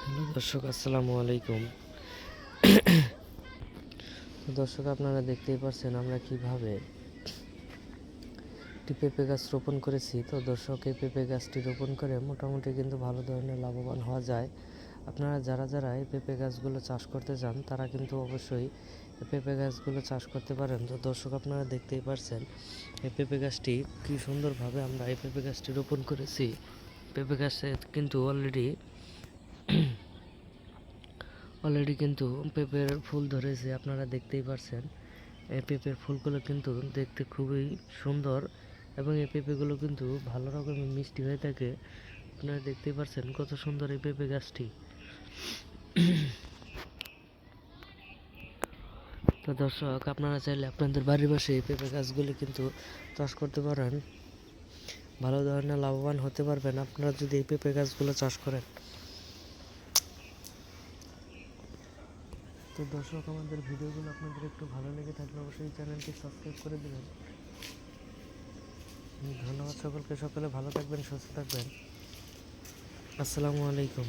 Hello দর্শক, আসসালামু আলাইকুম। দর্শক, আপনারা দেখতেই পাচ্ছেন আমরা কিভাবে একটি পেঁপে গাছ রোপণ করেছি। তো দর্শক, এই পেঁপে গাছটি রোপণ করে মোটামুটি কিন্তু ভালো ধরনের লাভবান হওয়া যায়। আপনারা যারা এই পেঁপে গাছগুলো চাষ করতে চান তারা কিন্তু অবশ্যই এই পেঁপে গাছগুলো চাষ করতে পারেন। তো দর্শক, আপনারা দেখতেই পাচ্ছেন এই পেঁপে গাছটি কি সুন্দরভাবে আমরা এই পেঁপে গাছটি রোপণ করেছি। পেঁপে গাছে কিন্তু অলরেডি কিন্তু পেঁপের ফুল ধরেছে, আপনারা দেখতেই পারছেন। এই পেঁপের ফুলগুলো কিন্তু দেখতে খুবই সুন্দর এবং এই পেঁপেগুলো কিন্তু ভালো রকমের মিষ্টি হয়ে থাকে। আপনারা দেখতেই পারছেন কত সুন্দর এই পেঁপে গাছটি। তো দর্শক, আপনারা চাইলে আপনাদের বাড়ির পাশে এই পেঁপে গাছগুলি কিন্তু চাষ করতে পারেন, ভালো ধরনের লাভবান হতে পারবেন আপনারা যদি এই পেঁপে গাছগুলো চাষ করেন। তো দর্শক, আমাদের ভিডিওগুলো আপনাদের একটু ভালো লেগে থাকলে অবশ্যই চ্যানেলটি সাবস্ক্রাইব করে দেবেন। ধন্যবাদ সকলকে। সকলে ভালো থাকবেন, সুস্থ থাকবেন। আসসালামু আলাইকুম।